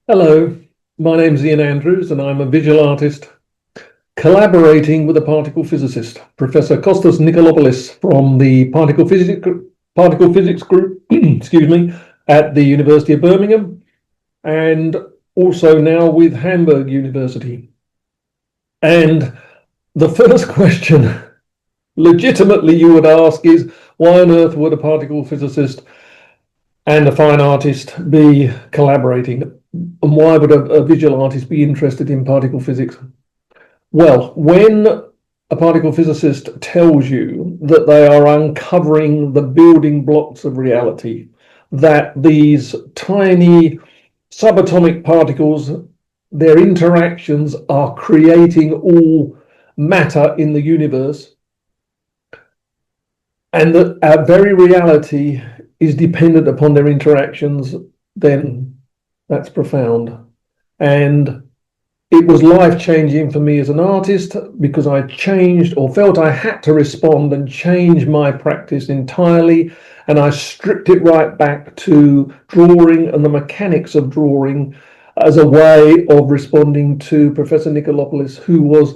Hello, my name's Ian Andrews and I'm a visual artist collaborating with a particle physicist, Professor Kostas Nikolopoulos from the particle physics group, excuse me, at the University of Birmingham and also now with Hamburg University. And the first question legitimately you would ask is, why on earth would a particle physicist and a fine artist be collaborating? And why would a visual artist be interested in particle physics? Well, when a particle physicist tells you that they are uncovering the building blocks of reality, that these tiny subatomic particles, their interactions are creating all matter in the universe, and that our very reality is dependent upon their interactions, then that's profound. And it was life-changing for me as an artist because I changed or felt I had to respond and change my practice entirely. And I stripped it right back to drawing and the mechanics of drawing as a way of responding to Professor Nikolopoulos, who was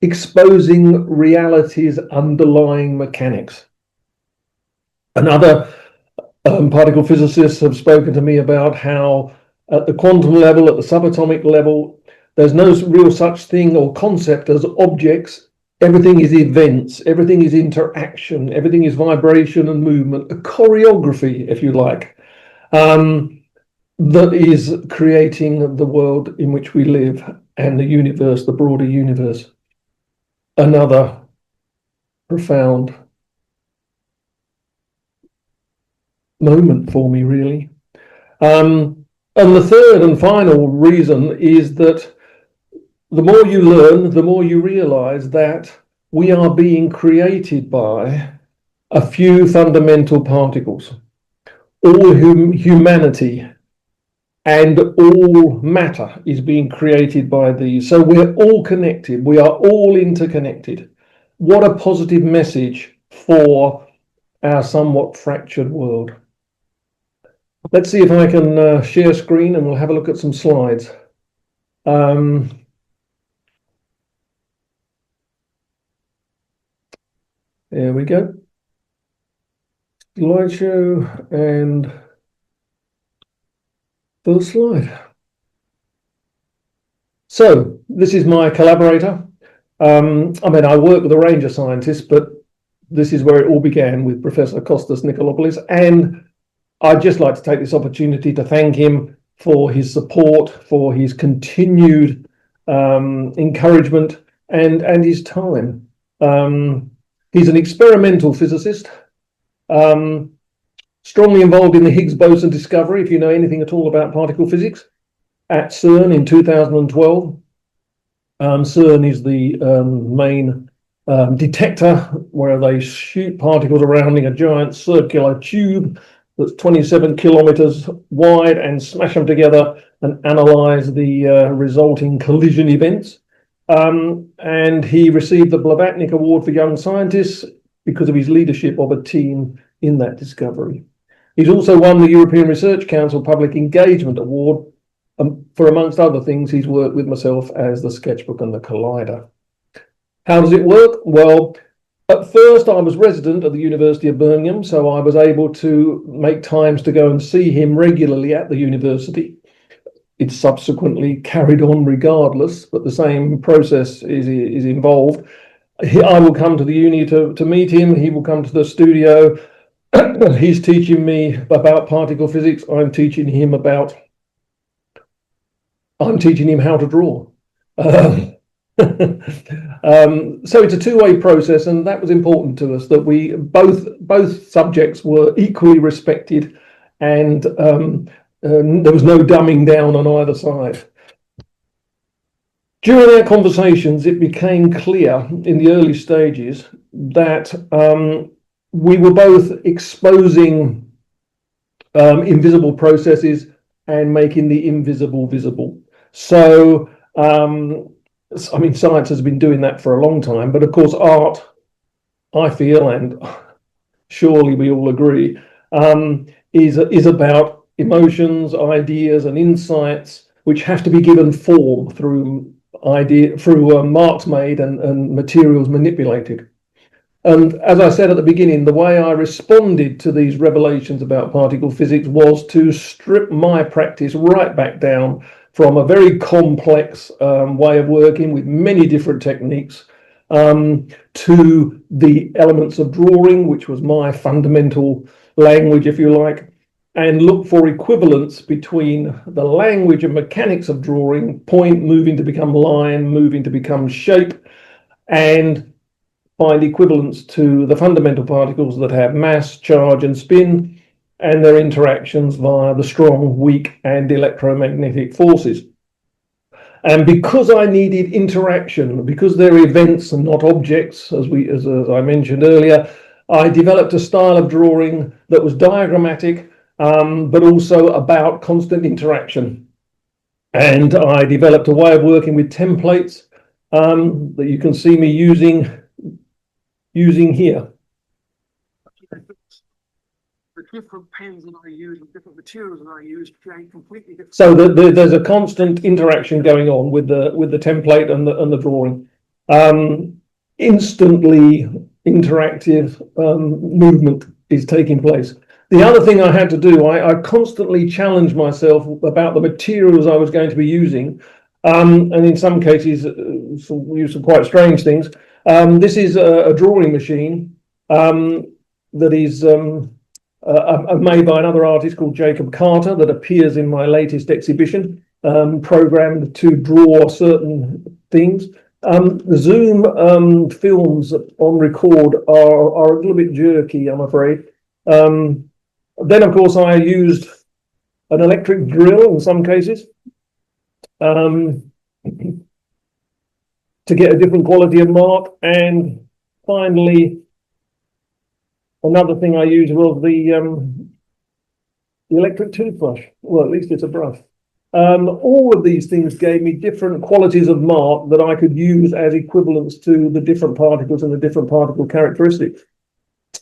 exposing reality's underlying mechanics. Another particle physicists have spoken to me about how at the quantum level, at the subatomic level, there's no real such thing or concept as objects. Everything is events, everything is interaction, everything is vibration and movement, a choreography, if you like, that is creating the world in which we live and the universe, the broader universe. Another profound moment for me, really. And the third and final reason is that the more you learn, the more you realize that we are being created by a few fundamental particles. All humanity and all matter is being created by these. So we're all connected. We are all interconnected. What a positive message for our somewhat fractured world. Let's see if I can share screen and we'll have a look at some slides. There we go. Slideshow and first slide. So this is my collaborator. I mean, I work with a range of scientists, but this is where it all began with Professor Kostas Nikolopoulos. And I'd just like to take this opportunity to thank him for his support, for his continued encouragement and his time. He's an experimental physicist, strongly involved in the Higgs boson discovery, if you know anything at all about particle physics, at CERN in 2012. CERN is the main detector where they shoot particles around a giant circular tube that's 27 kilometers wide and smash them together and analyze the resulting collision events. And he received the Blavatnik Award for Young Scientists because of his leadership of a team in that discovery. He's also won the European Research Council Public Engagement Award for, amongst other things, he's worked with myself as the sketchbook and the collider. How does it work? Well, at first, I was resident at the University of Birmingham, so I was able to make times to go and see him regularly at the university. It's subsequently carried on regardless, but the same process is involved. I will come to the uni to meet him. He will come to the studio. He's teaching me about particle physics. I'm teaching him how to draw. So it's a two-way process, and that was important to us, that we both subjects were equally respected, and there was no dumbing down on either side. During our conversations, it became clear in the early stages that we were both exposing invisible processes and making the invisible visible. So I mean, science has been doing that for a long time, but of course, art, I feel, and surely we all agree, is about emotions, ideas, and insights, which have to be given form through marks made and materials manipulated. And as I said at the beginning, the way I responded to these revelations about particle physics was to strip my practice right back down from a very complex way of working with many different techniques to the elements of drawing, which was my fundamental language, if you like, and look for equivalence between the language and mechanics of drawing, point moving to become line, moving to become shape, and find equivalence to the fundamental particles that have mass, charge, and spin, and their interactions via the strong, weak, and electromagnetic forces. And because I needed interaction, because they're events and not objects, as I mentioned earlier, I developed a style of drawing that was diagrammatic, but also about constant interaction. And I developed a way of working with templates that you can see me using here. The different pens that I use and different materials that I use create completely different. So there's a constant interaction going on with the template and the drawing. Instantly interactive movement is taking place. The other thing I had to do, I constantly challenged myself about the materials I was going to be using, and in some cases use some quite strange things. This is a drawing machine that is made by another artist called Jacob Carter that appears in my latest exhibition, programmed to draw certain things. The Zoom films on record are a little bit jerky, I'm afraid. Then, of course, I used an electric drill in some cases to get a different quality of mark. And finally, another thing I used was the electric toothbrush. Well, at least it's a brush. All of these things gave me different qualities of mark that I could use as equivalents to the different particles and the different particle characteristics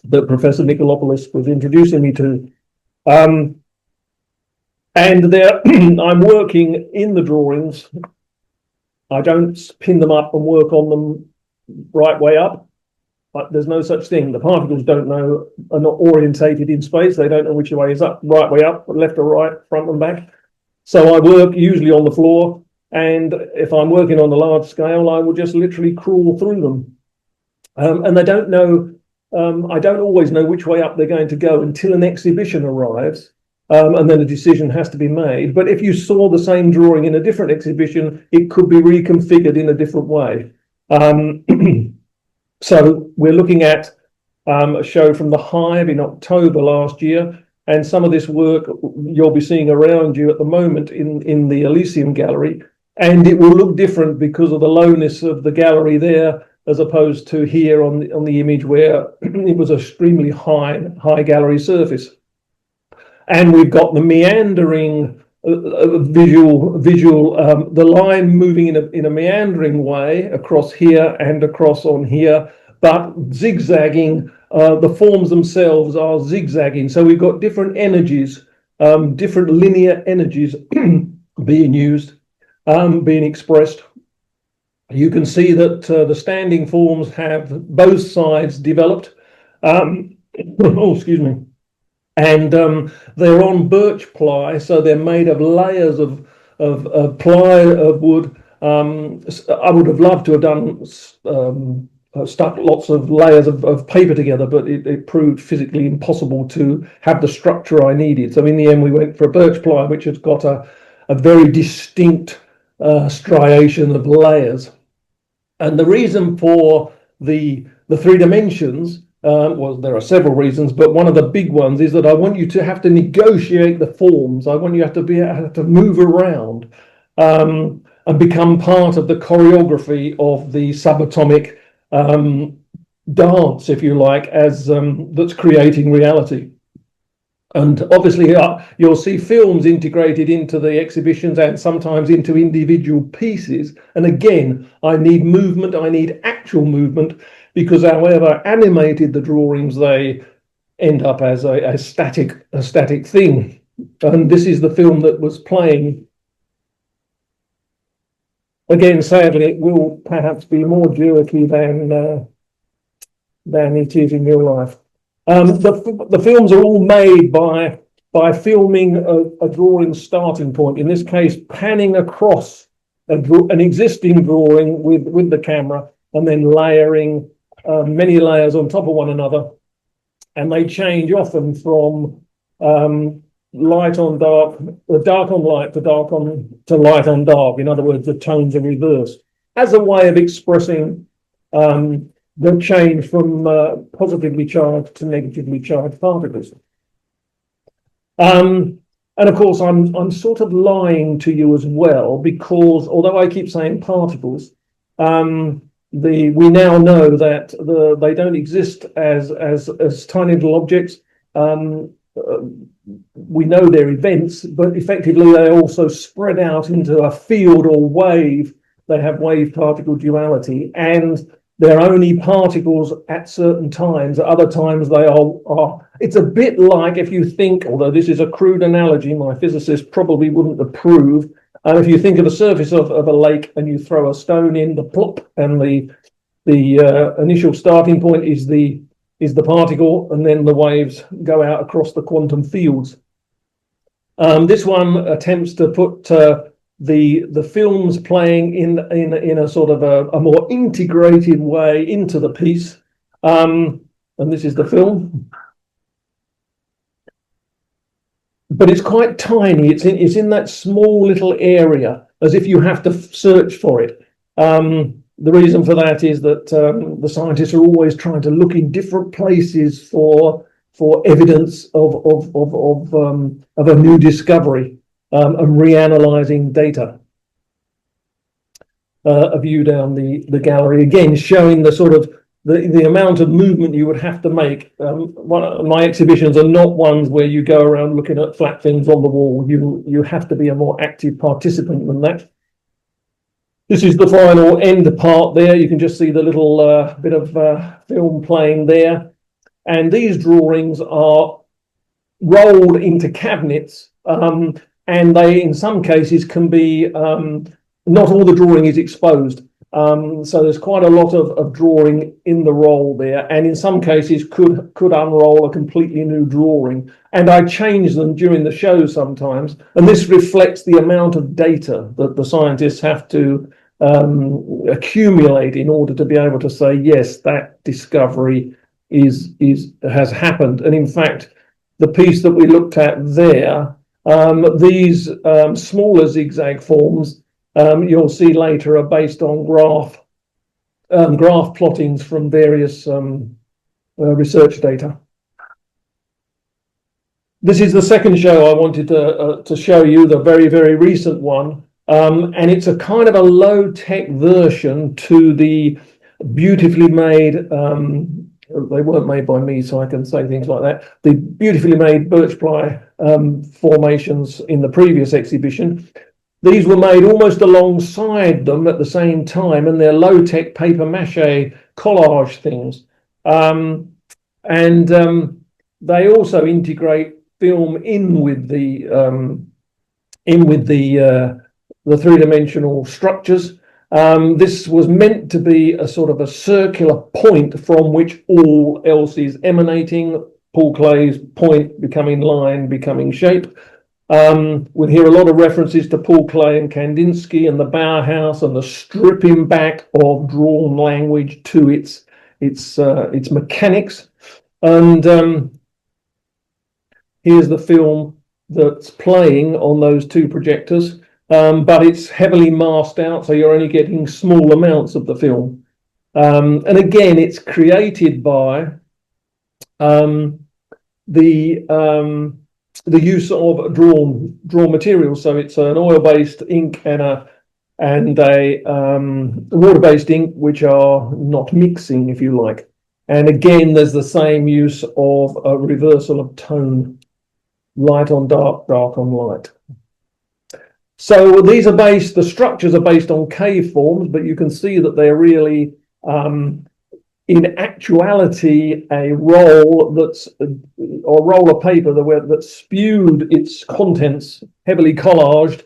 that Professor Nikolopoulos was introducing me to. And there, I'm working in the drawings. I don't pin them up and work on them right way up, but there's no such thing. The particles are not orientated in space. They don't know which way is up, right way up, left or right, front and back. So I work usually on the floor, and if I'm working on the large scale, I will just literally crawl through them. And they don't know, I don't always know which way up they're going to go until an exhibition arrives, and then a decision has to be made. But if you saw the same drawing in a different exhibition, it could be reconfigured in a different way. So we're looking at a show from the Hive in October last year, and some of this work you'll be seeing around you at the moment in the Elysium gallery, and it will look different because of the lowness of the gallery there, as opposed to here on the image where it was an extremely high gallery surface. And we've got the meandering visual, the line moving in a meandering way across here and across on here, but zigzagging. The forms themselves are zigzagging. So we've got different energies, different linear energies being used, being expressed. You can see that the standing forms have both sides developed. Oh, excuse me. And they're on birch ply, so they're made of layers of ply of wood. I would have loved to have done stuck lots of layers of paper together, but it proved physically impossible to have the structure I needed. So in the end, we went for a birch ply, which has got a very distinct striation of layers. And the reason for the 3 dimensions, well, there are several reasons, but one of the big ones is that I want you to have to negotiate the forms. I want you to have to move around and become part of the choreography of the subatomic dance, if you like, as that's creating reality. And obviously, you'll see films integrated into the exhibitions and sometimes into individual pieces. And again, I need movement. I need actual movement, because however animated the drawings, they end up as a static thing. And this is the film that was playing. Again, sadly, it will perhaps be more jerky than it is in real life. The films are all made by filming a drawing starting point. In this case, panning across an existing drawing with the camera and then layering many layers on top of one another. And they change often from light on dark, dark on light to dark on to light on dark. In other words, the tones are reversed as a way of expressing the change from positively charged to negatively charged particles. And of course, I'm sort of lying to you as well, because although I keep saying particles, we now know that they don't exist as tiny little objects. We know they're events, but effectively they also spread out into a field or wave. They have wave-particle duality, and they're only particles at certain times. At other times they are. It's a bit like, if you think, although this is a crude analogy, my physicist probably wouldn't approve. If you think of the surface of a lake and you throw a stone in, the plop, and the initial starting point is the particle, and then the waves go out across the quantum fields. This one attempts to put the films playing in a sort of a more integrated way into the piece. And this is the film. But it's quite tiny. It's in that small little area, as if you have to search for it. The reason for that is that the scientists are always trying to look in different places for evidence of a new discovery, and reanalyzing data. A view down the gallery, again showing the sort of the amount of movement you would have to make. My exhibitions are not ones where you go around looking at flat things on the wall. You have to be a more active participant than that. This is the final end part there. You can just see the little bit of film playing there. And these drawings are rolled into cabinets, and they, in some cases, can be, not all the drawing is exposed. So there's quite a lot of drawing in the roll there, and in some cases could unroll a completely new drawing. And I change them during the show sometimes, and this reflects the amount of data that the scientists have to accumulate in order to be able to say, yes, that discovery has happened. And in fact, the piece that we looked at there, these smaller zigzag forms, you'll see later, are based on graph plottings from various research data. This is the second show I wanted to show you, the very, very recent one. And it's a kind of a low-tech version to the beautifully made, they weren't made by me, so I can say things like that, the beautifully made birch ply formations in the previous exhibition. These were made almost alongside them at the same time, and they're low-tech paper mache collage things. They also integrate film in with the three-dimensional structures. This was meant to be a sort of a circular point from which all else is emanating. Paul Klee's point becoming line, becoming shape. We'll hear a lot of references to Paul Klee and Kandinsky and the Bauhaus and the stripping back of drawn language to its mechanics. And here's the film that's playing on those two projectors. But it's heavily masked out, so you're only getting small amounts of the film. And again, it's created by the use of drawn materials. So it's an oil-based ink and a water-based ink, which are not mixing, if you like. And again, there's the same use of a reversal of tone, light on dark, dark on light. So these are the structures are based on cave forms, but you can see that they're really in actuality a roll that's or roll of paper that spewed its contents heavily collaged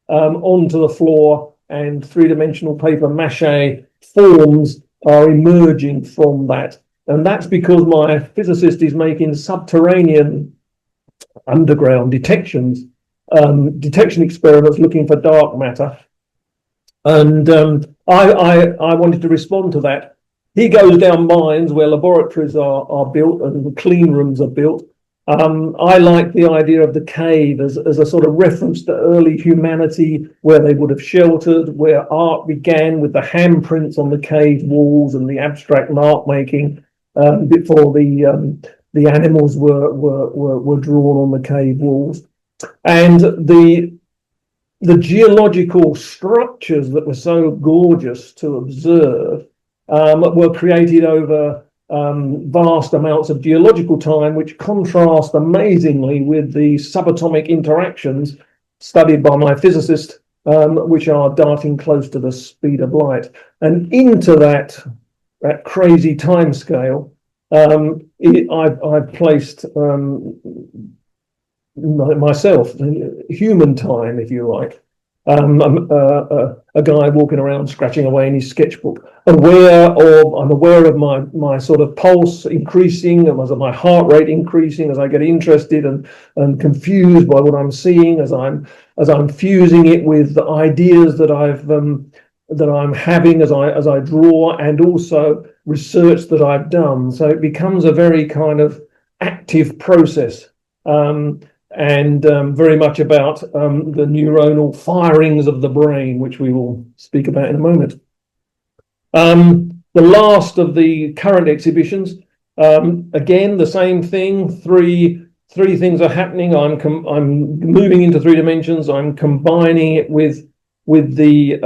onto the floor, and three-dimensional paper mache forms are emerging from that. And that's because my physicist is making subterranean underground detection experiments looking for dark matter. And I wanted to respond to that. He goes down mines where laboratories are built and clean rooms are built. I like the idea of the cave as a sort of reference to early humanity, where they would have sheltered, where art began with the handprints on the cave walls and the abstract mark making before the animals were drawn on the cave walls. And the geological structures that were so gorgeous to observe were created over vast amounts of geological time, which contrast amazingly with the subatomic interactions studied by my physicist, which are darting close to the speed of light. And into that crazy time scale, I've placed myself, human time, if you like. A guy walking around scratching away in his sketchbook, I'm aware of my sort of pulse increasing, and my heart rate increasing as I get interested and confused by what I'm seeing, as I'm fusing it with the ideas that I'm having as I draw, and also research that I've done. So it becomes a very kind of active process. And very much about the neuronal firings of the brain, which we will speak about in a moment. The last of the current exhibitions, again, the same thing. Three things are happening. I'm moving into 3 dimensions. I'm combining it with the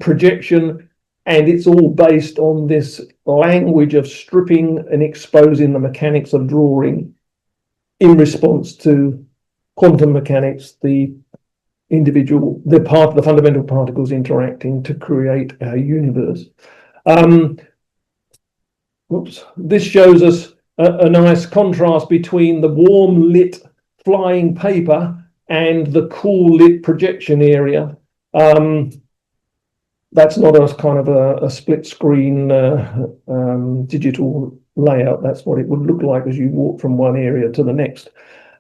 projection, and it's all based on this language of stripping and exposing the mechanics of drawing in response to quantum mechanics, the fundamental particles interacting to create our universe. This shows us a nice contrast between the warm lit flying paper and the cool lit projection area. That's not a kind of a split screen digital layout. That's what it would look like as you walk from one area to the next.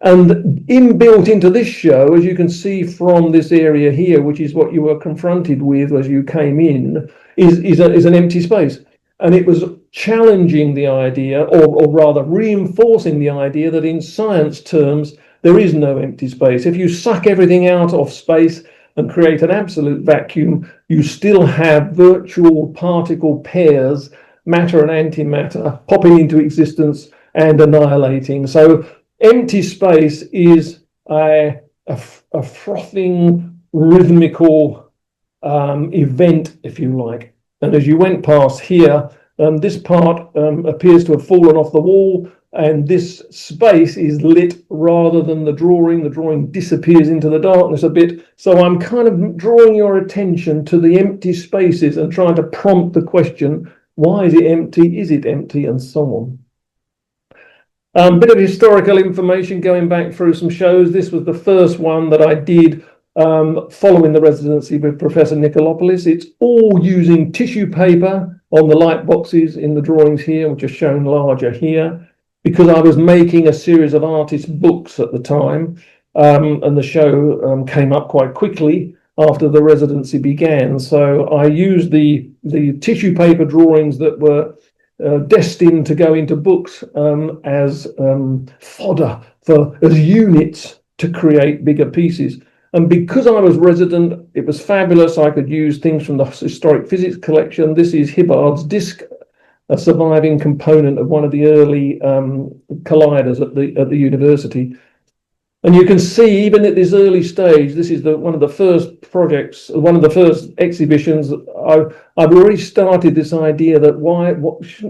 And inbuilt into this show, as you can see from this area here, which is what you were confronted with as you came in, is an empty space. And it was challenging the idea, or rather reinforcing the idea, that in science terms, there is no empty space. If you suck everything out of space and create an absolute vacuum, you still have virtual particle pairs, matter and antimatter, popping into existence and annihilating. So empty space is a frothing rhythmical event, if you like. And as you went past here, this part appears to have fallen off the wall, and this space is lit rather than the drawing. The drawing disappears into the darkness a bit. So I'm kind of drawing your attention to the empty spaces and trying to prompt the question, why is it empty? Is it empty? And so on. Bit of historical information going back through some shows. This was the first one that I did following the residency with Professor Nikolopoulos. It's all using tissue paper on the light boxes in the drawings here, which are shown larger here, because I was making a series of artist books at the time, and the show came up quite quickly after the residency began. So I used the tissue paper drawings that were destined to go into books as fodder as units to create bigger pieces. And because I was resident, it was fabulous. I could use things from the historic physics collection. This is Hibbard's disk, a surviving component of one of the early colliders at the university. And you can see, even at this early stage, this is one of the first projects, one of the first exhibitions. I've already started this idea that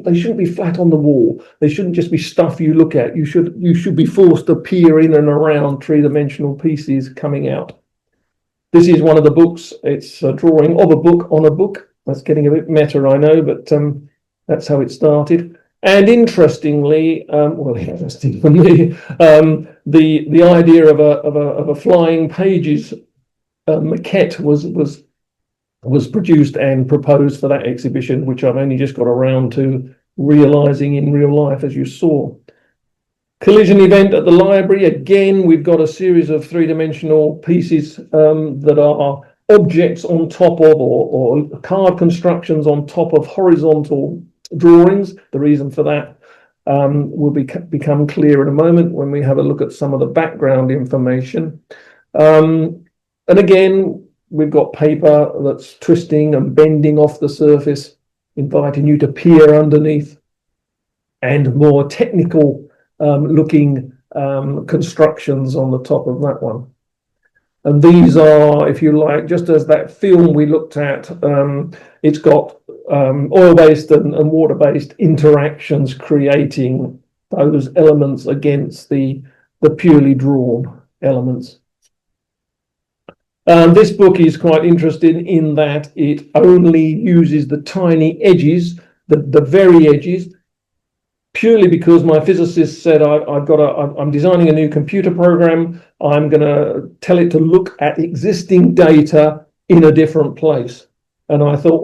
they shouldn't be flat on the wall. They shouldn't just be stuff you look at. You should be forced to peer in and around 3-dimensional pieces coming out. This is one of the books. It's a drawing of a book on a book. That's getting a bit meta, I know, but That's how it started. And interestingly, well, interesting for me, the idea of a flying pages maquette was produced and proposed for that exhibition, which I've only just got around to realizing in real life, as you saw. Collision event at the library. Again, we've got a series of three-dimensional pieces that are objects on top of, or card constructions on top of horizontal drawings. The reason for that will become clear in a moment when we have a look at some of the background information. And again, we've got paper that's twisting and bending off the surface, inviting you to peer underneath, and more technical looking constructions on the top of that one. And these are, if you like, just as that film we looked at, it's got oil-based and water-based interactions creating those elements against the purely drawn elements. This book is quite interesting in that it only uses the tiny edges, the very edges, purely because my physicist said I'm designing a new computer program. I'm going to tell it to look at existing data in a different place. And I thought,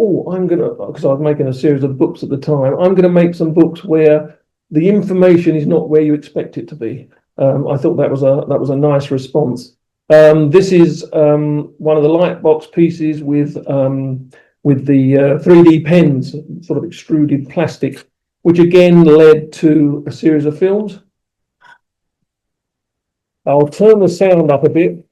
because I was making a series of books at the time, I'm going to make some books where the information is not where you expect it to be. I thought that was a nice response. This is one of the lightbox pieces with the 3D pens, sort of extruded plastic, which again led to a series of films. I'll turn the sound up a bit.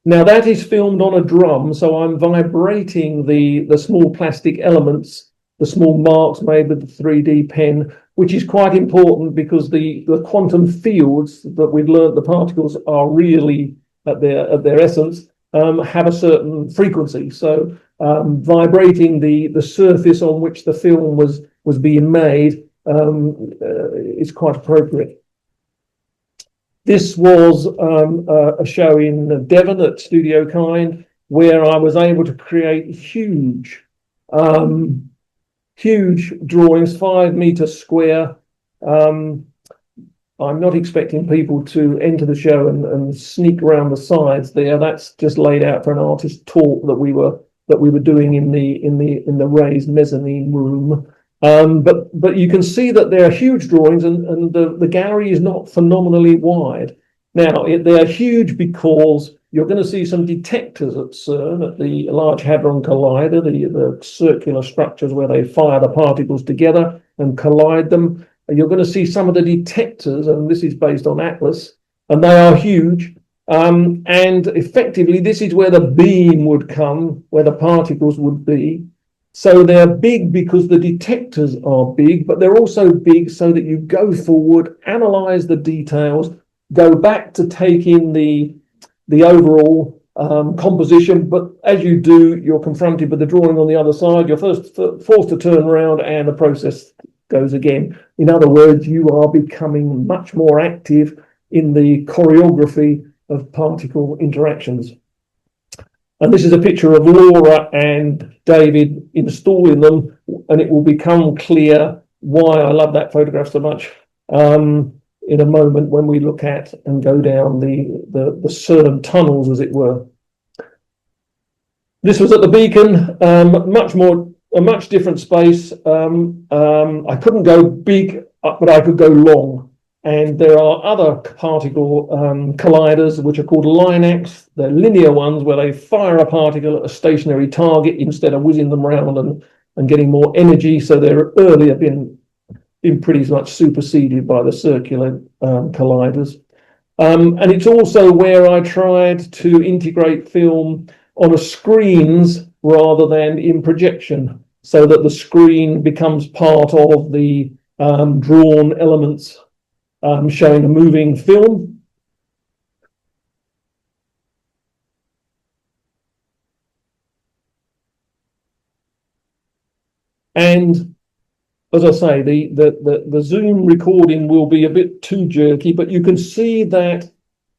Now that is filmed on a drum, so I'm vibrating the small plastic elements, the small marks made with the 3D pen, which is quite important because the quantum fields that we've learned the particles are really at their essence have a certain frequency. So vibrating the surface on which the film was being made is quite appropriate. This was a show in Devon at Studio Kind, where I was able to create huge drawings, 5 meters square. I'm not expecting people to enter the show and sneak around the sides there. That's just laid out for an artist talk that we were doing in the raised mezzanine room. But you can see that they're huge drawings, and the gallery is not phenomenally wide. Now, they're huge because you're going to see some detectors at CERN, at the Large Hadron Collider, the circular structures where they fire the particles together and collide them. And you're going to see some of the detectors, and this is based on Atlas, and they are huge. And effectively, this is where the beam would come, where the particles would be. So they're big because the detectors are big, but they're also big so that you go forward, analyze the details, go back to take in the overall composition. But as you do, you're confronted with the drawing on the other side. You're first forced to turn around, and the process goes again. In other words, you are becoming much more active in the choreography of particle interactions. And this is a picture of Laura and David installing them, and it will become clear why I love that photograph so much in a moment when we look at and go down the CERN tunnels, as it were. This was at the Beacon, a much different space. I couldn't go big, but I could go long. And there are other particle colliders, which are called LINACs. They're linear ones where they fire a particle at a stationary target instead of whizzing them around and getting more energy. So they're earlier been pretty much superseded by the circular colliders. And it's also where I tried to integrate film on a screens rather than in projection, so that the screen becomes part of the drawn elements. Showing a moving film. And as I say, the Zoom recording will be a bit too jerky, but you can see that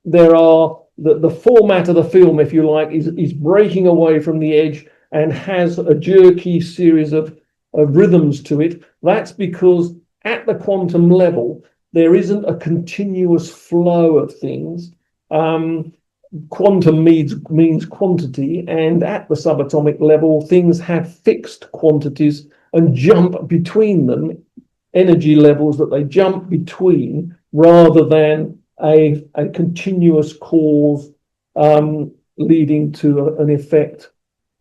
there are the format of the film, if you like, is breaking away from the edge and has a jerky series of rhythms to it. That's because at the quantum level, there isn't a continuous flow of things. Quantum means quantity, and at the subatomic level, things have fixed quantities and jump between them, energy levels that they jump between, rather than a continuous cause leading to an effect.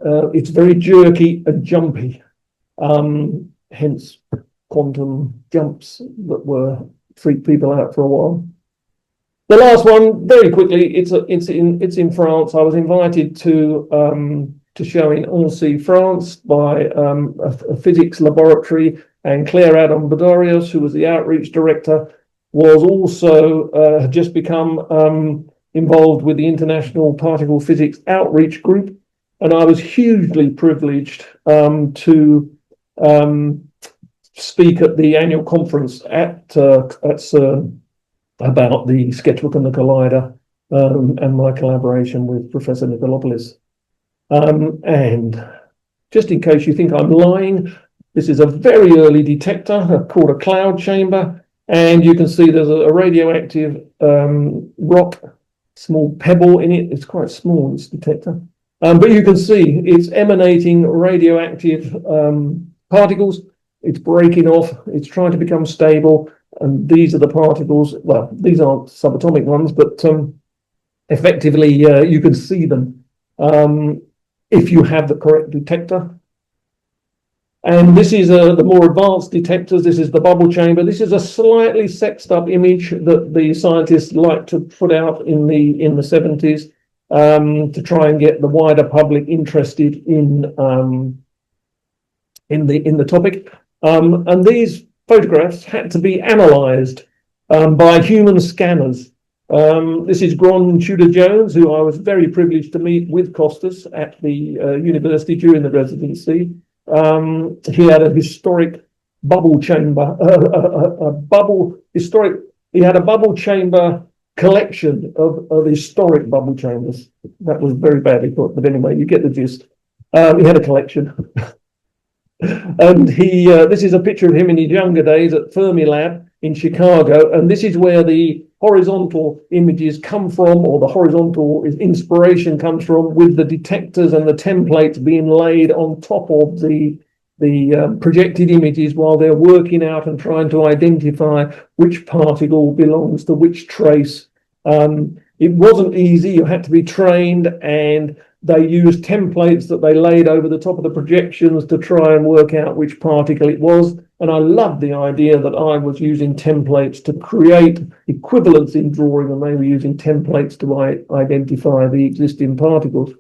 It's very jerky and jumpy, hence quantum jumps that were freak people out for a while. The last one, very quickly, it's in France. I was invited to show in Annecy, France, by a physics laboratory, and Clare Anderson, who was the outreach director, was also had just become involved with the International Particle Physics Outreach Group, and I was hugely privileged to speak at the annual conference at CERN about the sketchbook and the collider, and my collaboration with Professor Nikolopoulos. And just in case you think I'm lying, this is a very early detector called a cloud chamber, and you can see there's a radioactive rock, small pebble in it. It's quite small, this detector, but you can see it's emanating radioactive particles. It's breaking off, it's trying to become stable, and these are the particles. Well, these aren't subatomic ones, but effectively you can see them if you have the correct detector. And this is the more advanced detectors. This is the bubble chamber. This is a slightly sexed up image that the scientists like to put out in the 70s to try and get the wider public interested in the topic. And these photographs had to be analysed by human scanners. This is Gron Tudor-Jones, who I was very privileged to meet with Kostas at the university during the residency. He had a historic bubble chamber, he had a bubble chamber collection of historic bubble chambers. That was very badly put, but anyway, you get the gist. He had a collection. And this is a picture of him in his younger days at Fermilab in Chicago, and this is where the horizontal images come from, or the horizontal inspiration comes from, with the detectors and the templates being laid on top of the projected images while they're working out and trying to identify which particle belongs to which trace. It wasn't easy. You had to be trained, and they used templates that they laid over the top of the projections to try and work out which particle it was. And I loved the idea that I was using templates to create equivalence in drawing, and they were using templates to identify the existing particles.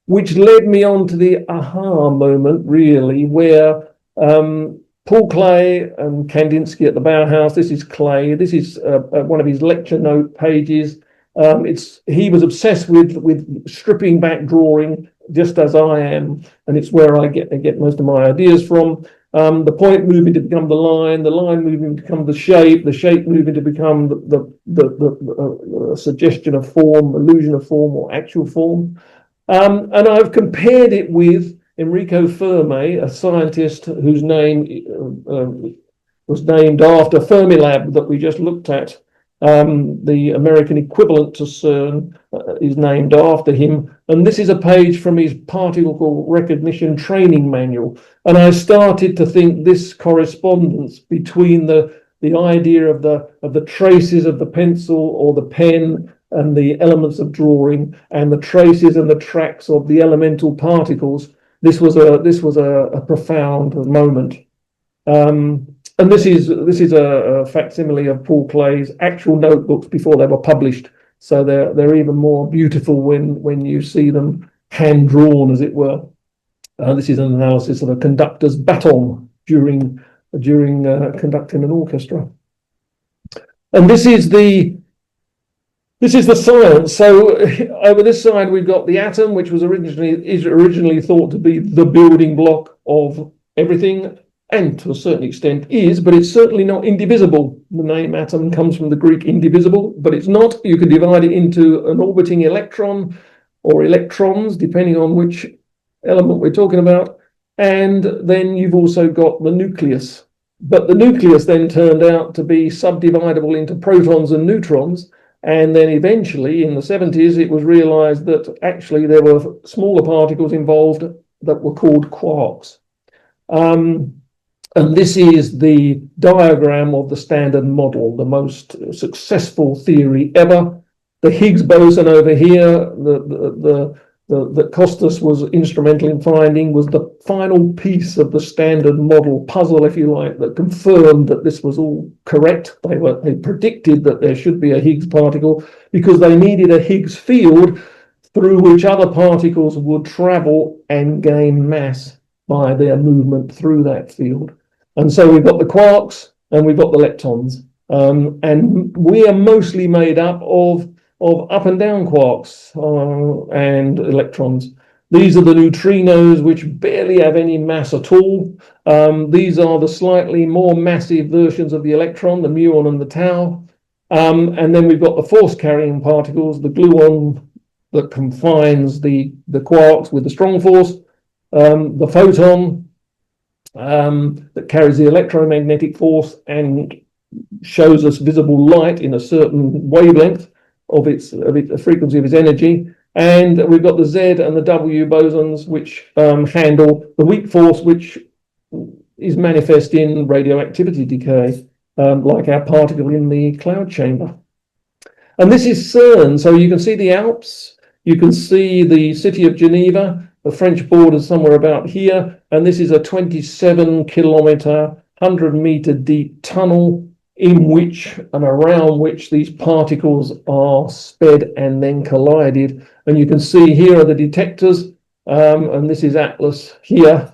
Which led me on to the aha moment, really, where Paul Clay and Kandinsky at the Bauhaus. This is Clay. This is one of his lecture note pages. He was obsessed with stripping back drawing, just as I am, and it's where I get most of my ideas from. The point moving to become the line moving to become the shape moving to become the suggestion of form, illusion of form, or actual form. And I've compared it with Enrico Fermi, a scientist whose name was named after Fermilab that we just looked at. The American equivalent to CERN is named after him. And this is a page from his particle recognition training manual. And I started to think this correspondence between the idea of the traces of the pencil or the pen and the elements of drawing, and the traces and the tracks of the elemental particles. This was a profound moment. And this is a facsimile of Paul Clay's actual notebooks before they were published. So they're even more beautiful when you see them hand drawn, as it were. This is an analysis of a conductor's baton during conducting an orchestra. And this is the science. So over this side we've got the atom, which was originally thought to be the building block of everything. and to a certain extent is, but it's certainly not indivisible. The name atom comes from the Greek indivisible, but it's not. You can divide it into an orbiting electron or electrons, depending on which element we're talking about. And then you've also got the nucleus. But the nucleus then turned out to be subdividable into protons and neutrons. And then eventually in the 70s, it was realized that actually there were smaller particles involved that were called quarks. And this is the diagram of the Standard Model, the most successful theory ever. The Higgs boson over here, that Kostas was instrumental in finding, was the final piece of the Standard Model puzzle, if you like, that confirmed that this was all correct. They predicted that there should be a Higgs particle because they needed a Higgs field through which other particles would travel and gain mass by their movement through that field. And so we've got the quarks and we've got the leptons. And we are mostly made up of up and down quarks and electrons. These are the neutrinos, which barely have any mass at all. These are the slightly more massive versions of the electron, the muon and the tau. And then we've got the force-carrying particles, the gluon that confines the quarks with the strong force, the photon that carries the electromagnetic force and shows us visible light in a certain wavelength of its frequency of its energy. And we've got the Z and the W bosons, which handle the weak force, which is manifest in radioactivity decay, like our particle in the cloud chamber. And this is CERN. So you can see the Alps, you can see the city of Geneva, the French border somewhere about here, and this is a 27-kilometer, 100-meter deep tunnel in which and around which these particles are sped and then collided. And you can see here are the detectors, and this is Atlas here.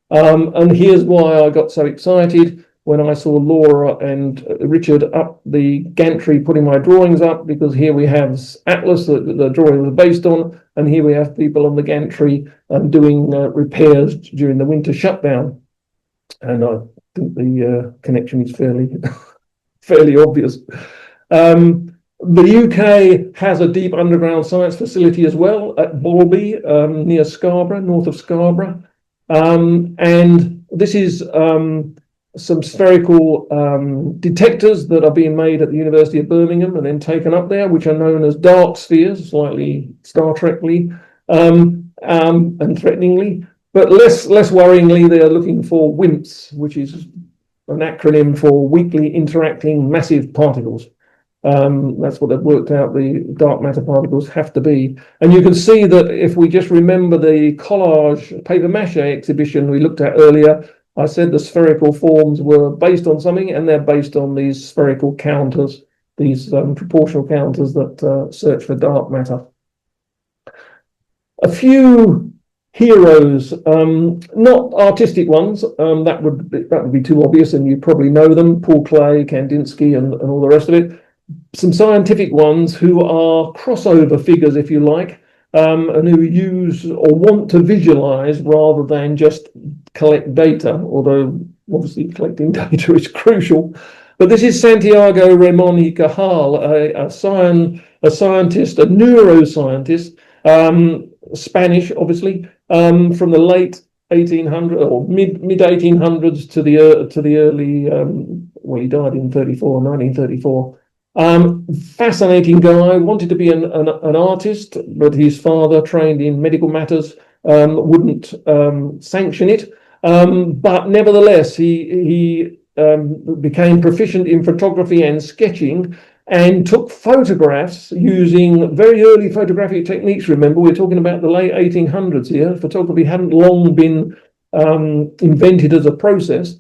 And here's why I got so excited when I saw Laura and Richard up the gantry putting my drawings up, because here we have Atlas that the drawing was based on, and here we have people on the gantry doing repairs during the winter shutdown. And I think the connection is fairly obvious. The UK has a deep underground science facility as well at Borby, near Scarborough, north of Scarborough. And this is some spherical detectors that are being made at the University of Birmingham and then taken up there, which are known as dark spheres, slightly Star Trek-ly and threateningly. But less worryingly, they are looking for WIMPs, which is an acronym for weakly interacting massive particles. That's what they've worked out the dark matter particles have to be. And you can see that if we just remember the collage paper mache exhibition we looked at earlier, I said the spherical forms were based on something, and they're based on these spherical counters, these proportional counters that search for dark matter. A few heroes, not artistic ones, that would be too obvious, and you probably know them: Paul Klee, Kandinsky, and all the rest of it. Some scientific ones who are crossover figures, if you like, and who use or want to visualize rather than just collect data, although obviously collecting data is crucial. But this is Santiago Ramon y Cajal, a scientist, a neuroscientist, Spanish, obviously, from the late 1800s or mid 1800s to the early. Well, he died in 1934. Fascinating guy. Wanted to be an artist, but his father, trained in medical matters, wouldn't sanction it. But nevertheless, he became proficient in photography and sketching, and took photographs using very early photographic techniques. Remember, we're talking about the late 1800s here. Photography hadn't long been invented as a process.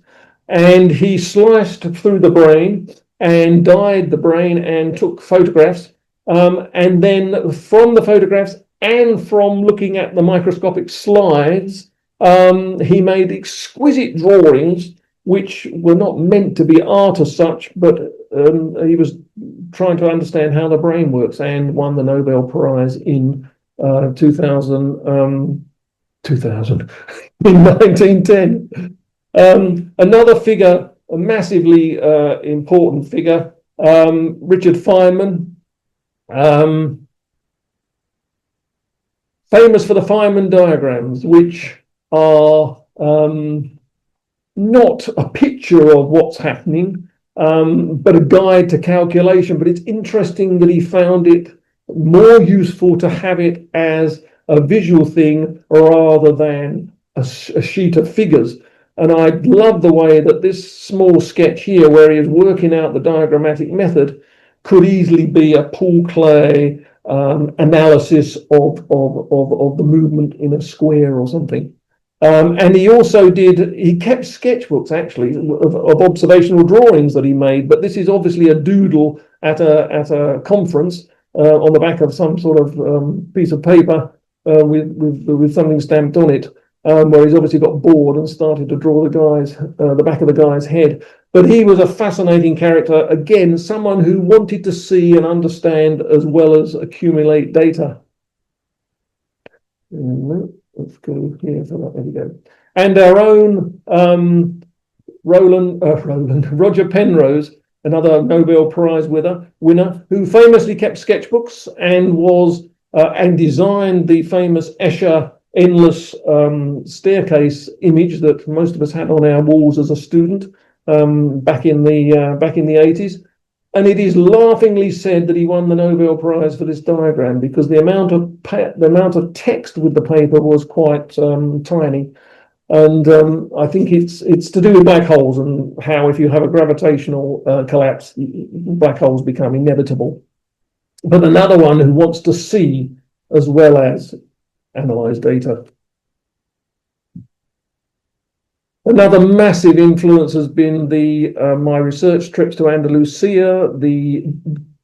And he sliced through the brain and dyed the brain and took photographs. And then from the photographs and from looking at the microscopic slides, he made exquisite drawings, which were not meant to be art as such, but he was trying to understand how the brain works, and won the Nobel Prize in 2000 in 1910. Another figure, a massively important figure, Richard Feynman, famous for the Feynman diagrams, which are not a picture of what's happening, but a guide to calculation. But it's interesting that he found it more useful to have it as a visual thing rather than a sheet of figures. And I love the way that this small sketch here, where he is working out the diagrammatic method, could easily be a Paul Klee analysis of the movement in a square or something. And he kept sketchbooks actually of observational drawings that he made, but this is obviously a doodle at a conference on the back of some sort of piece of paper with something stamped on it, where he's obviously got bored and started to draw the back of the guy's head. But he was a fascinating character, again, someone who wanted to see and understand as well as accumulate data. Let's go here for that. There we go. And our own Roger Penrose, another Nobel Prize winner, who famously kept sketchbooks and designed the famous Escher endless staircase image that most of us had on our walls as a student back in the 80s. And it is laughingly said that he won the Nobel Prize for this diagram because the amount of text with the paper was quite tiny. And I think it's to do with black holes and how if you have a gravitational collapse, black holes become inevitable. But another one who wants to see as well as analyze data. Another massive influence has been my research trips to Andalusia, the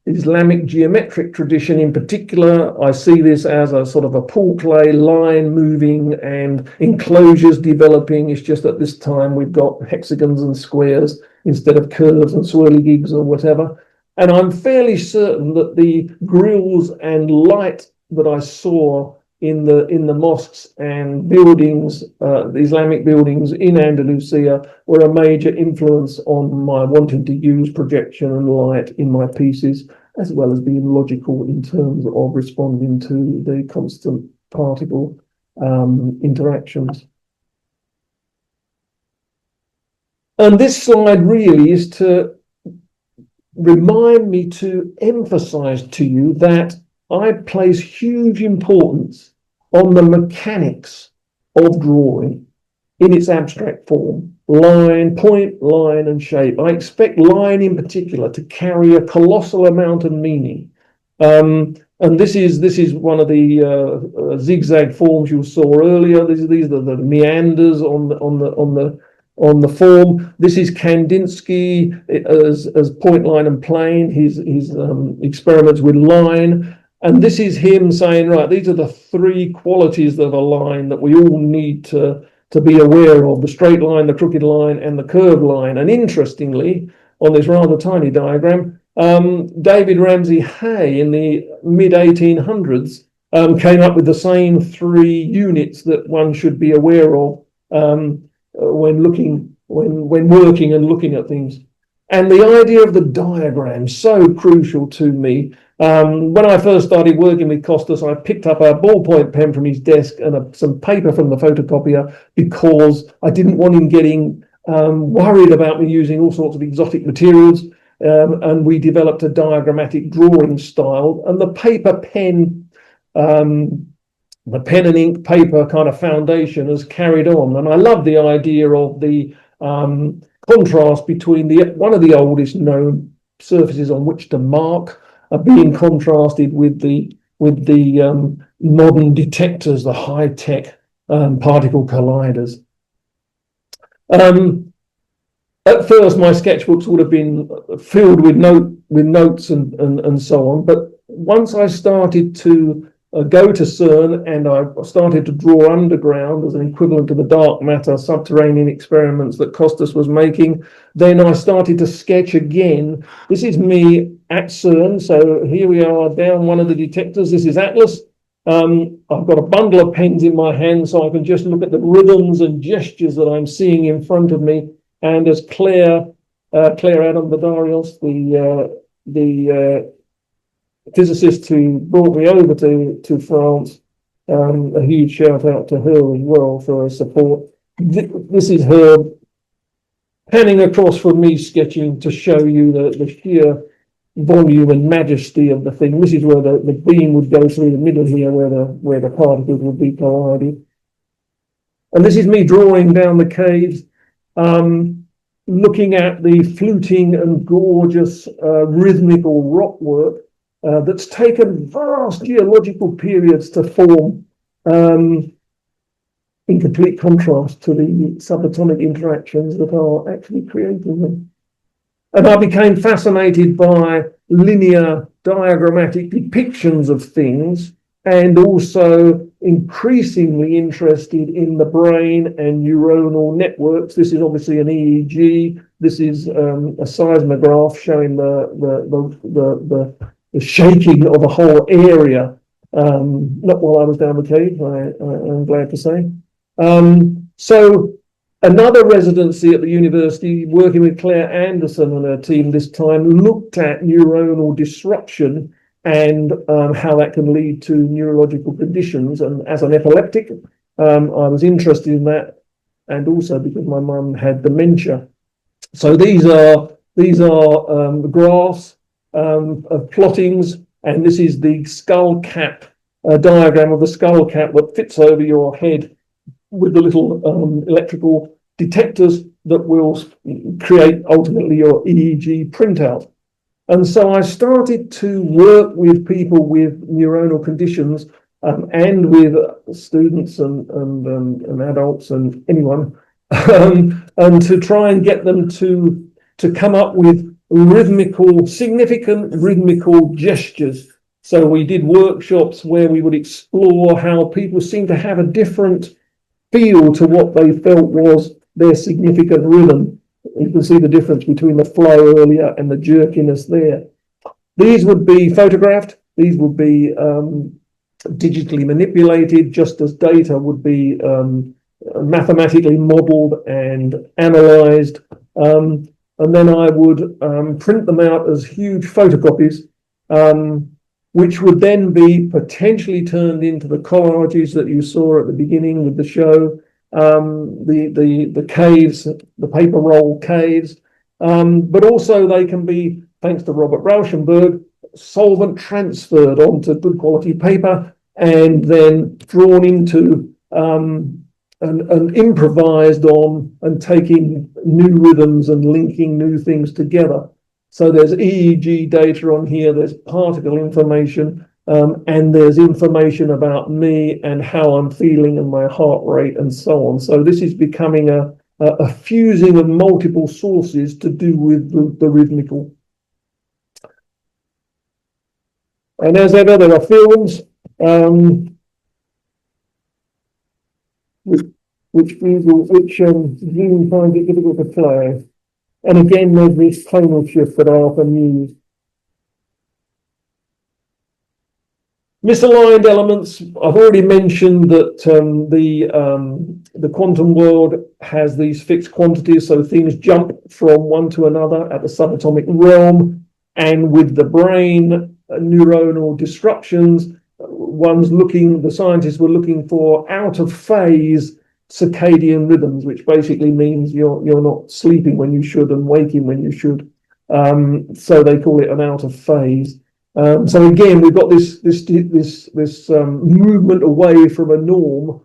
Islamic geometric tradition in particular. I see this as a sort of a Paul Klee line moving and enclosures developing. It's just at this time we've got hexagons and squares instead of curves and swirligigs or whatever. And I'm fairly certain that the grills and light that I saw in the mosques and buildings, the Islamic buildings in Andalusia, were a major influence on my wanting to use projection and light in my pieces, as well as being logical in terms of responding to the constant particle interactions. And this slide really is to remind me to emphasize to you that I place huge importance on the mechanics of drawing in its abstract form. Line, point, line, and shape. I expect line in particular to carry a colossal amount of meaning. And this is one of the zigzag forms you saw earlier. These are the meanders on the form. This is Kandinsky as point, line, and plane. His experiments with line. And this is him saying, right, these are the three qualities of a line that we all need to be aware of: the straight line, the crooked line, and the curved line. And interestingly, on this rather tiny diagram, David Ramsay Hay in the mid-1800s came up with the same three units that one should be aware of when working and looking at things. And the idea of the diagram, so crucial to me. When I first started working with Kostas, I picked up a ballpoint pen from his desk and some paper from the photocopier because I didn't want him getting worried about me using all sorts of exotic materials. And we developed a diagrammatic drawing style. And the pen and ink paper kind of foundation has carried on. And I love the idea of the contrast between one of the oldest known surfaces on which to mark being contrasted with the modern detectors, the high-tech particle colliders. At first, my sketchbooks would have been filled with notes and so on. But once I started to go to CERN and I started to draw underground as an equivalent to the dark matter subterranean experiments that Kostas was making, then I started to sketch again. This is me at CERN. So here we are down one of the detectors. This is Atlas. I've got a bundle of pens in my hand, so I can just look at the rhythms and gestures that I'm seeing in front of me. And as Clare Anderson, the physicist who brought me over to France, a huge shout out to her as well for her support. This is her panning across from me sketching to show you the sheer volume and majesty of the thing. This is where the beam would go through the middle here, where the particles would be colliding. And this is me drawing down the caves, looking at the fluting and gorgeous rhythmical rock work that's taken vast geological periods to form, in complete contrast to the subatomic interactions that are actually creating them. And I became fascinated by linear diagrammatic depictions of things, and also increasingly interested in the brain and neuronal networks. This is obviously an EEG. This is a seismograph showing the shaking of a whole area. Not while I was down the cave, I'm glad to say. So another residency at the university, working with Clare Anderson and her team this time, looked at neuronal disruption and how that can lead to neurological conditions. And as an epileptic, I was interested in that, and also because my mum had dementia. So these are the graphs of plottings, and this is the skull cap diagram of the skull cap that fits over your head with the little electrical detectors that will create ultimately your EEG printout. And so I started to work with people with neuronal conditions, and with students and adults and anyone, and to try and get them to come up with significant rhythmical gestures. So we did workshops where we would explore how people seem to have a different feel to what they felt was their significant rhythm. You can see the difference between the flow earlier and the jerkiness there. These would be photographed. These would be digitally manipulated, just as data would be mathematically modeled and analyzed. And then I would print them out as huge photocopies, which would then be potentially turned into the collages that you saw at the beginning with the show, the caves, the paper roll caves, but also they can be, thanks to Robert Rauschenberg, solvent transferred onto good quality paper and then drawn into and improvised on, and taking new rhythms and linking new things together. So there's EEG data on here, there's particle information, and there's information about me and how I'm feeling and my heart rate and so on. So this is becoming a fusing of multiple sources to do with the rhythmical. And as ever, there are films, which Zoom finds it difficult to play. And again, there's this tonal shift that I often use. Misaligned elements. I've already mentioned that the quantum world has these fixed quantities, so things jump from one to another at the subatomic realm, and with the brain neuronal disruptions, the scientists were looking for out of phase circadian rhythms, which basically means you're not sleeping when you should and waking when you should. So they call it an out of phase. So again, we've got this movement away from a norm,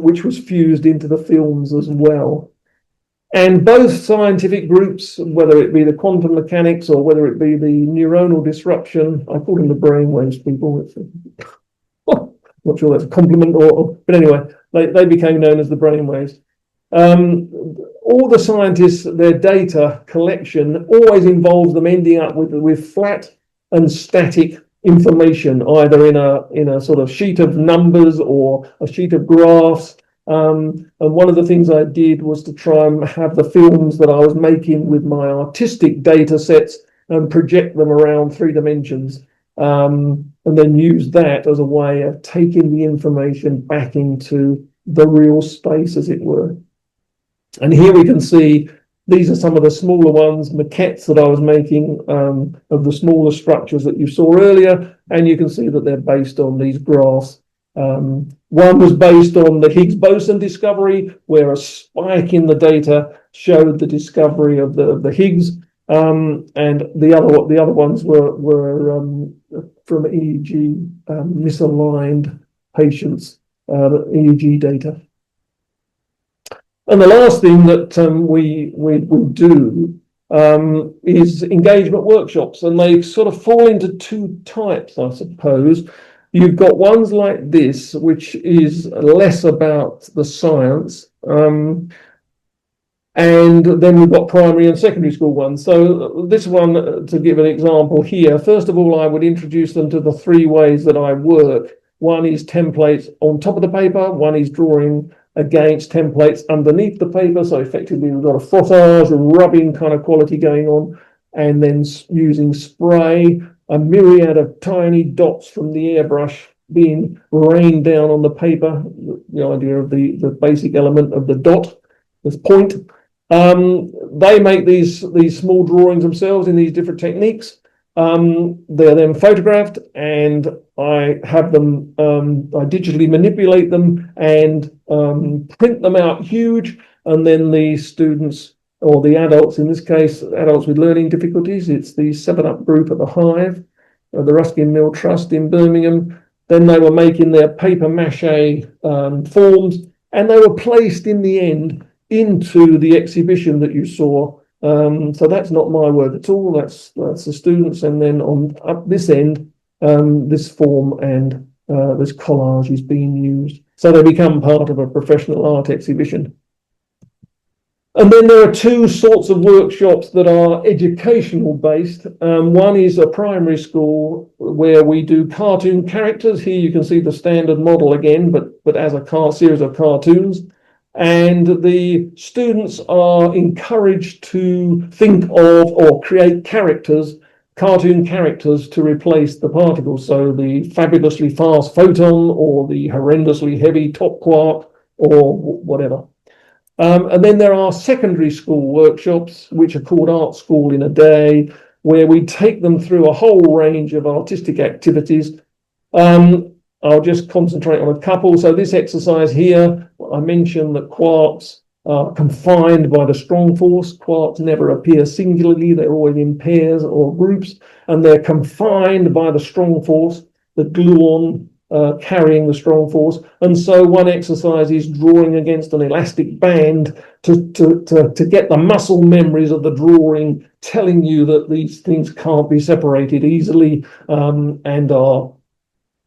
which was fused into the films as well. And both scientific groups, whether it be the quantum mechanics or whether it be the neuronal disruption, I call them the brainwaves people. Not sure that's a compliment, but anyway, they became known as the brainwaves. All the scientists, their data collection always involves them ending up with flat and static information, either in a sort of sheet of numbers or a sheet of graphs. And one of the things I did was to try and have the films that I was making with my artistic data sets and project them around 3 dimensions. And and then use that as a way of taking the information back into the real space, as it were. And here we can see these are some of the smaller ones, maquettes that I was making of the smaller structures that you saw earlier, and you can see that they're based on these graphs. One was based on the Higgs boson discovery, where a spike in the data showed the discovery of the Higgs, and the other ones were from EEG misaligned patients, EEG data. And the last thing that we do is engagement workshops, and they sort of fall into two types, I suppose. You've got ones like this, which is less about the science, and then we've got primary and secondary school ones. So this one, to give an example here, first of all, I would introduce them to the three ways that I work. One is templates on top of the paper, one is drawing against templates underneath the paper. So effectively we've got a frottage, a rubbing kind of quality going on, and then using spray, a myriad of tiny dots from the airbrush being rained down on the paper. The idea of the basic element of the dot, this point. They make these small drawings themselves in these different techniques. They're then photographed, and I have them, I digitally manipulate them and print them out huge, and then the students, or the adults, in this case, adults with learning difficulties, it's the 7-Up group at the Hive, the Ruskin Mill Trust in Birmingham. Then they were making their paper mache forms, and they were placed in the end into the exhibition that you saw. So that's not my work at all, that's the students, and then on up this end, this form and this collage is being used. So they become part of a professional art exhibition. And then there are two sorts of workshops that are educational based. One is a primary school where we do cartoon characters. Here you can see the standard model again, but as a series of cartoons. And the students are encouraged to think of or create characters, cartoon characters, to replace the particles. So the fabulously fast photon, or the horrendously heavy top quark, or whatever. And then there are secondary school workshops, which are called Art School in a Day, where we take them through a whole range of artistic activities. I'll just concentrate on a couple. So this exercise here, I mentioned that quarks are confined by the strong force. Quarks never appear singularly, they're always in pairs or groups, and they're confined by the strong force, the gluon carrying the strong force. And so one exercise is drawing against an elastic band to get the muscle memories of the drawing, telling you that these things can't be separated easily and are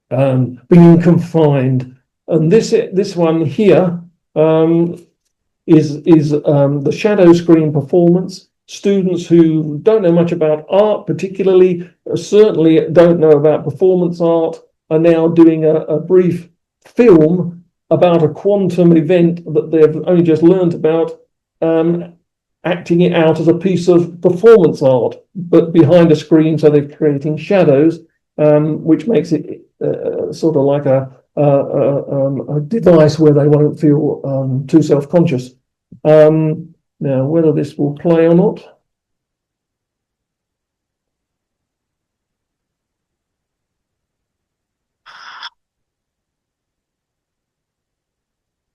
being confined. And this one here is the shadow screen performance. Students who don't know much about art, particularly, certainly don't know about performance art, are now doing a brief film about a quantum event that they've only just learned about, acting it out as a piece of performance art, but behind a screen. So they're creating shadows, which makes it sort of like a device where they won't feel too self-conscious. Now, whether this will play or not.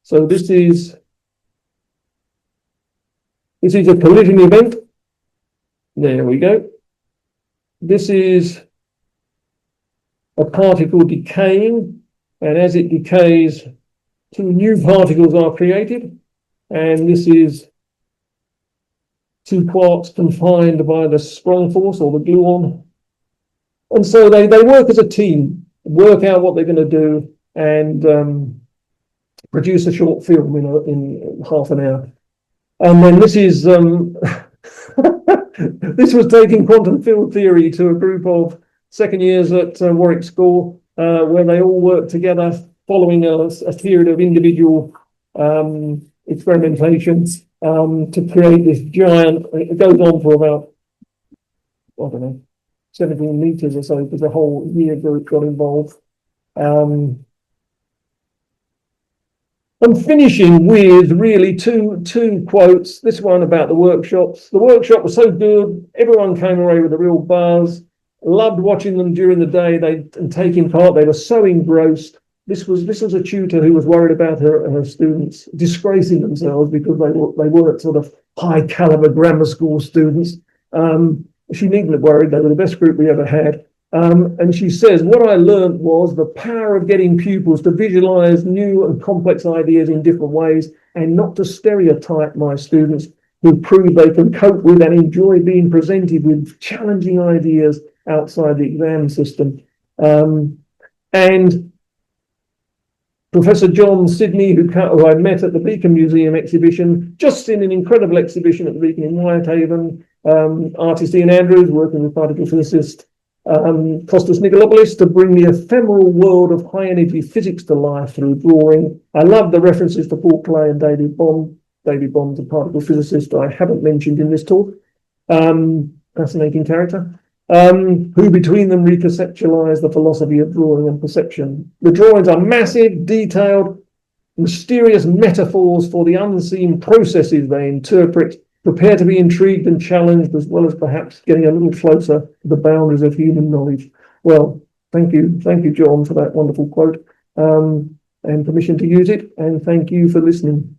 So this is a collision event. There we go. This is a particle decaying, and as it decays, two new particles are created. And this is two quarks confined by the strong force, or the gluon. And so they work as a team, work out what they're going to do, and produce a short film in half an hour. And then this is this was taking quantum field theory to a group of second years at Warwick School, where they all work together following a period of individual experimentation to create this giant. It goes on for about, I don't know, 17 meters or so, because a whole year group got involved. I'm finishing with really two quotes. This one about the workshops. The workshop was so good, everyone came away with a real buzz. Loved watching them during the day. And taking part. They were so engrossed. This was a tutor who was worried about her students disgracing themselves because they weren't sort of high caliber grammar school students. She needn't have worried. They were the best group we ever had. And she says, what I learned was the power of getting pupils to visualize new and complex ideas in different ways and not to stereotype my students, who prove they can cope with and enjoy being presented with challenging ideas outside the exam system. And Professor John Sidney, who I met at the Beacon Museum exhibition, just in an incredible exhibition at the Beacon in Whitehaven, artist Ian Andrews, working with particle physicist Kostas Nikolopoulos, to bring the ephemeral world of high energy physics to life through drawing. I love the references to Paul Clay and David Bond. David Bond's a particle physicist I haven't mentioned in this talk. Fascinating character. Who between them reconceptualize the philosophy of drawing and perception. The drawings are massive, detailed, mysterious metaphors for the unseen processes they interpret. Prepare to be intrigued and challenged, as well as perhaps getting a little closer to the boundaries of human knowledge. Well, thank you, John, for that wonderful quote, and permission to use it, and thank you for listening.